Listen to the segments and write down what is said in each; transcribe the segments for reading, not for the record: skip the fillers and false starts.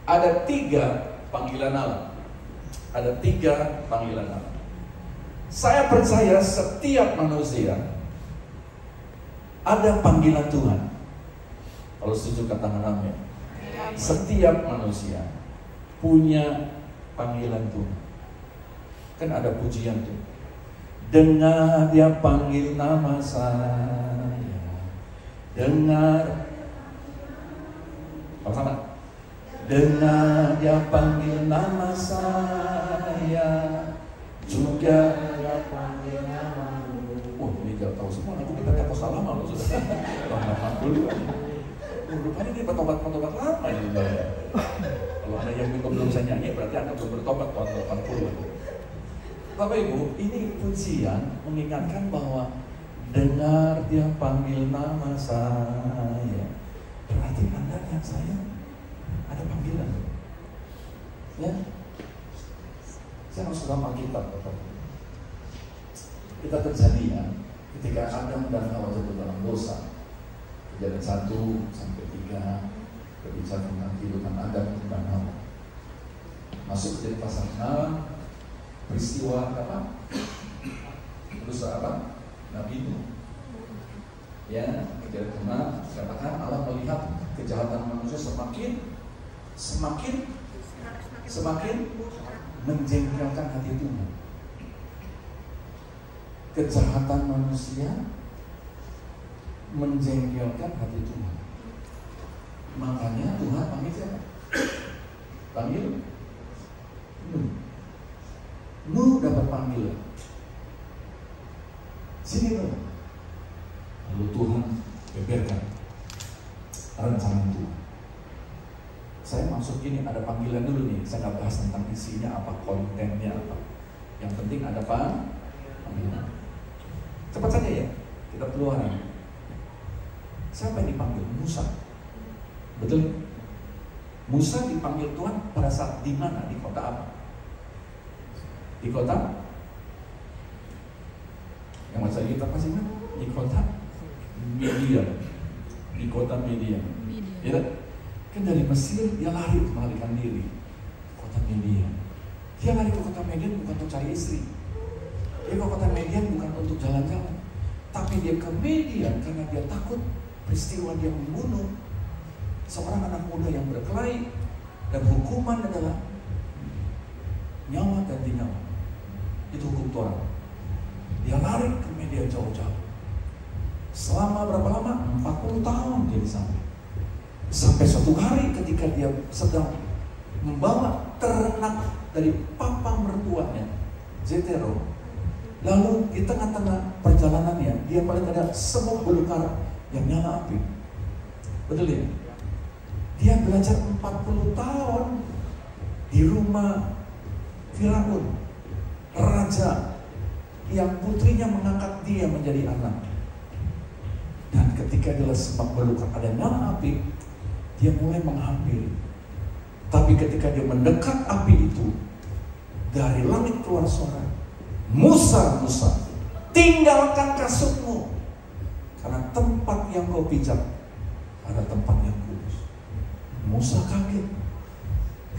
Ada 3 panggilan Allah. Ada 3 panggilan Allah. Saya percaya setiap manusia ada panggilan Tuhan. Kalau setuju katakan amin. Setiap manusia punya panggilan Tuhan. Kan ada pujian tuh. Dengar dia panggil nama saya. Dengar. Sama-sama. Dengar dia panggil nama saya. Juga dia panggil namamu. Oh, ini gak tahu semua. Aku kita kata salah malu sudah. Lama dulu. Rupanya dia bertobat lama ya. Kalau ada yang belum bisa nyanyi, berarti Anda belum bertobat tahun 80. Bapak Ibu, ini pujian mengingatkan bahwa dengar dia panggil nama saya. Berarti Anda dan saya ada panggilan. Ya, saya harus dalam Alkitab, Bapak. Kita kejadian ketika Adam dan Hawa jatuh dalam dosa. Kejadian 1 sampai 3 berbicara tentang kehidupan Adam dan Hawa. Masuk ke pasal 6, peristiwa apa? Dosa apa? Nabi Nuh. Ya, kejadian 6 katakan Allah melihat kejahatan manusia semakin menjengkelkan hati Tuhan. Kejahatan manusia menjengkelkan hati Tuhan. Makanya Tuhan panggil siapa? Panggil Nuh. Nuh dapat panggilan. Sini Nuh. Lalu Tuhan beberkan rencana Tuhan. Saya masuk ini ada panggilan dulu nih. Saya nggak bahas tentang isinya apa, kontennya apa. Yang penting ada panggilan. Cepat saja ya, kita keluaran. Siapa yang dipanggil? Musa. Betul? Musa dipanggil Tuhan pada saat di mana? Di kota apa? Di kota yang masa kita pasti kan? Di kota Midian. Di kota Midian. Ya, kan dari Mesir dia lari untuk melarikan diri. Kota Midian. Dia lari ke kota Midian bukan untuk cari istri. Dia ke kota Midian bukan untuk jalan-jalan. Tapi dia ke Midian karena dia takut peristiwa dia membunuh seorang anak muda yang berkelahi, dan hukuman adalah nyawa ganti nyawa. Itu hukum Tuhan. Dia lari ke Midian jauh-jauh. Selama berapa lama? 40 tahun dia di sana. Sampai suatu hari ketika dia sedang membawa ternak dari papa mertuanya, Jethro. Lalu di tengah-tengah perjalanannya dia melihat ada semut belukar yang nyala api. Betul ya? Dia belajar 40 tahun di rumah Firaun, raja yang putrinya mengangkat dia menjadi anak. Dan ketika dia semak belukar ada nyala api, dia mulai menghampiri. Tapi ketika dia mendekat api itu, dari langit keluar suara, Musa, Musa, tinggalkan kasutmu, karena tempat yang kau pijak ada tempat yang kudus. Musa kaget.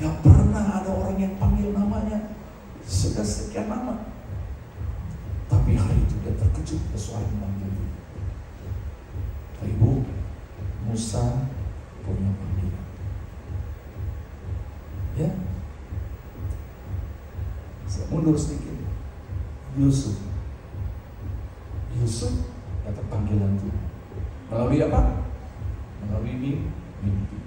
Gak pernah ada orang yang panggil namanya. Sudah sekian lama. Tapi hari itu dia terkejut sesuai memanggil dia. Ibu, Musa punya panggilan. Ya, saya mundur sedikit. Yusuf dapat panggilan Tuhan. Melalui apa? Melalui mimpi.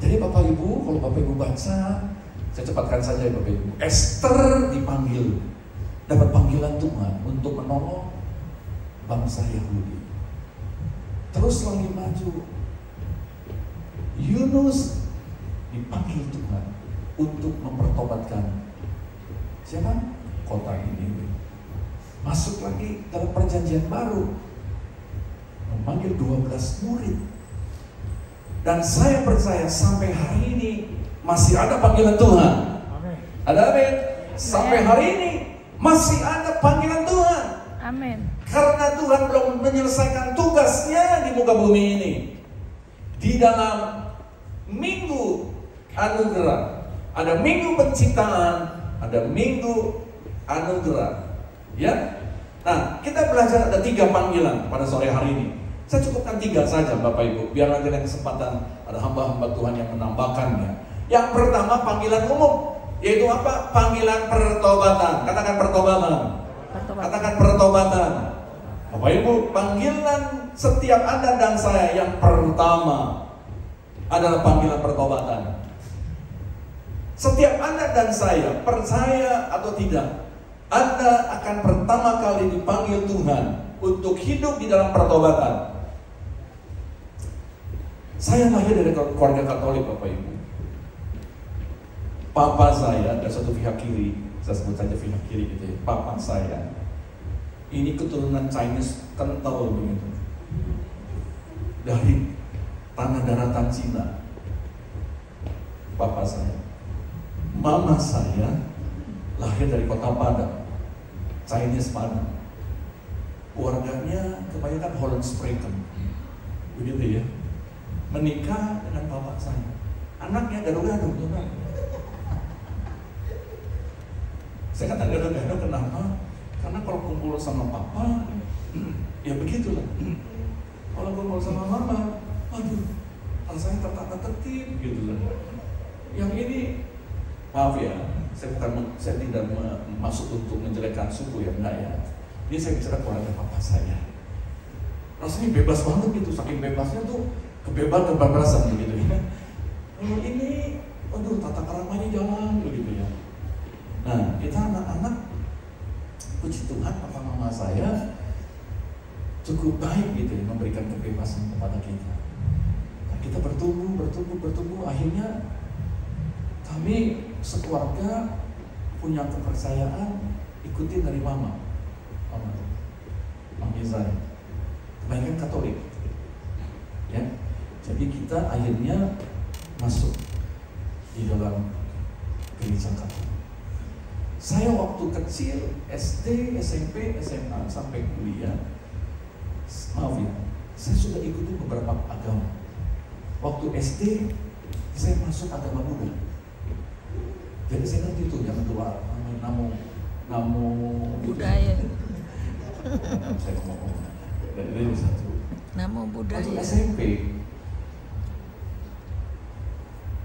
Jadi Bapak Ibu, kalau Bapak Ibu baca, saya cepatkan saja ya Bapak Ibu. Esther dipanggil, dapat panggilan Tuhan untuk menolong bangsa Yahudi. Terus lagi maju, Yunus dipanggil Tuhan untuk mempertobatkan siapa? Kota ini. Masuk lagi dalam perjanjian baru, memanggil 12 murid. Dan saya percaya sampai hari ini masih ada panggilan Tuhan. Amin. Ada amin. Sampai hari ini masih ada panggilan Tuhan. Amin. Karena Tuhan belum menyelesaikan tugasnya di muka bumi ini. Di dalam minggu anugerah. Ada minggu penciptaan, ada minggu anugerah. Ya. Nah, kita belajar ada 3 panggilan pada sore hari ini. Saya cukupkan 3 saja Bapak Ibu, biar nanti ada kesempatan ada hamba-hamba Tuhan yang menambahkannya. Yang pertama panggilan umum, yaitu apa? Panggilan pertobatan. Katakan pertobatan. Katakan pertobatan. Bapak Ibu, panggilan setiap Anda dan saya yang pertama adalah panggilan pertobatan. Setiap Anda dan saya, percaya atau tidak, Anda akan pertama kali dipanggil Tuhan untuk hidup di dalam pertobatan. Saya lahir dari keluarga Katolik Bapak Ibu. Papa saya, ada satu pihak kiri, saya sebut saja pihak kiri gitu ya. Papa saya ini keturunan Chinese kental begitu, dari tanah daratan Cina. Papa saya. Mama saya lahir dari kota Padang, Chinese Padang. Keluarganya kebanyakan Holland Spreken, begitu ya. Menikah dengan bapak saya, anaknya gado-gado. Saya kata gado-gado kenapa? Karena kalau kumpul sama papa, ya begitulah. Kalau kumpul sama mama, aduh, rasanya tertata-tertib gitu lah. Yang ini, maaf ya, saya tidak masuk untuk menjelekkan suku ya, enggak ya. Ini saya bicara keluarga papa saya. Rasanya bebas banget gitu, saking bebasnya tuh kebebasan gitu ya. Kalau ini, aduh, tata keramanya jalan begitu ya. Nah, kita anak-anak, puji Tuhan, papa mama saya cukup baik gitu ya, memberikan kebebasan kepada kita. Nah, kita bertumbuh, akhirnya kami sekeluarga punya kepercayaan ikutin dari mama saya, kebanyakan Katolik, ya. Jadi kita akhirnya masuk di dalam gereja Katolik. Saya waktu kecil, SD, SMP, SMA sampai kuliah, maaf ya, saya sudah ikuti beberapa agama. Waktu SD, saya masuk agama Buddha. Jadi saya ngerti tuh, jangan keluar namo budaya. Saya ngomong dari satu. Namo budaya. Waktu SMP,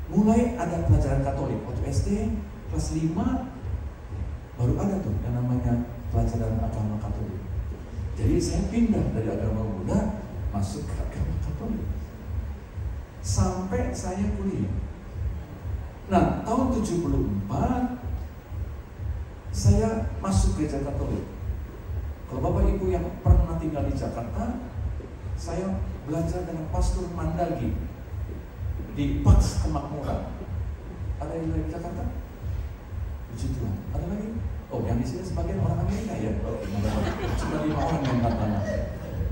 mulai ada pelajaran Katolik. Waktu SD kelas 5 baru ada tuh yang namanya pelajaran agama Katolik. Jadi saya pindah dari agama Buddha masuk ke agama Katolik sampai saya kuliah. Nah, tahun 74 saya masuk gereja Katolik. Kalau Bapak Ibu yang pernah tinggal di Jakarta, saya belajar dengan Pastor Mandagi di Pax Kemakmuran. Ada yang dari Jakarta? Puji Tuhan. Ada lagi? Oh, yang di sini sebagian orang Amerika ya. Cuma 5 orang yang pertama.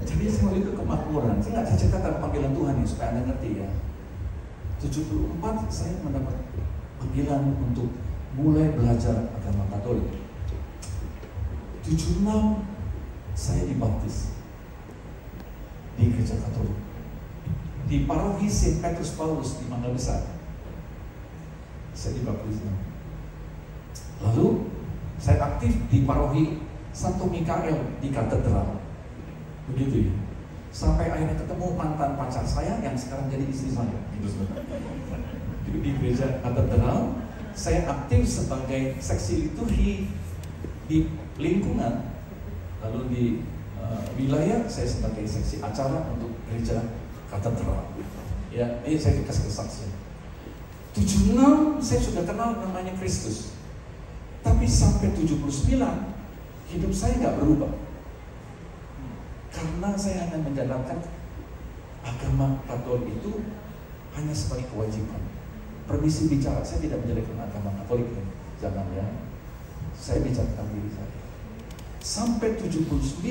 Jadi semua itu kemakmuran. Saya nggak cerita tentang panggilan Tuhan ya, supaya Anda ngerti ya. 74 saya mendapat panggilan untuk mulai belajar agama Katolik. 76 saya dibaptis di gereja Katolik di paroki St. Petrus Paulus di Mangga Besar. Saya dibaptis. Lalu saya aktif di paroki Santo Mikael di katedral, begitu ya. Sampai akhirnya ketemu mantan pacar saya yang sekarang jadi istri saya. Di gereja katedral saya aktif sebagai seksi liturgi di lingkungan. Lalu di wilayah saya sebagai seksi acara untuk gereja katedral. Ya, ini saya kasih kesaksian. 76 saya sudah kenal namanya Kristus. Tapi sampai 79 hidup saya nggak berubah. Karena saya hanya menjalankan agama Katolik itu hanya sebagai kewajiban. Permisi bicara, saya tidak menjalankan agama Katolik ya. Jangan ya. Saya bicarakan diri saya. Sampai 79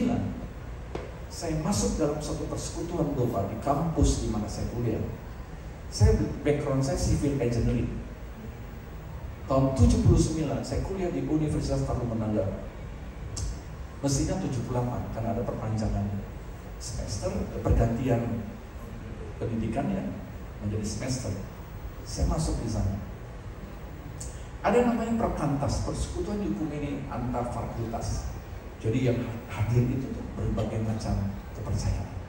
saya masuk dalam satu persekutuan doa di kampus di mana saya kuliah. Saya background saya civil engineering. Tahun 79 saya kuliah di Universitas Tarumanagara. Mestinya 78 karena ada perpanjangan semester, pergantian pendidikannya menjadi semester. Saya masuk di sana. Ada namanya perkantas, persekutuan ekumene antar fakultas. Jadi yang hadir itu tuh berbagai macam kepercayaan.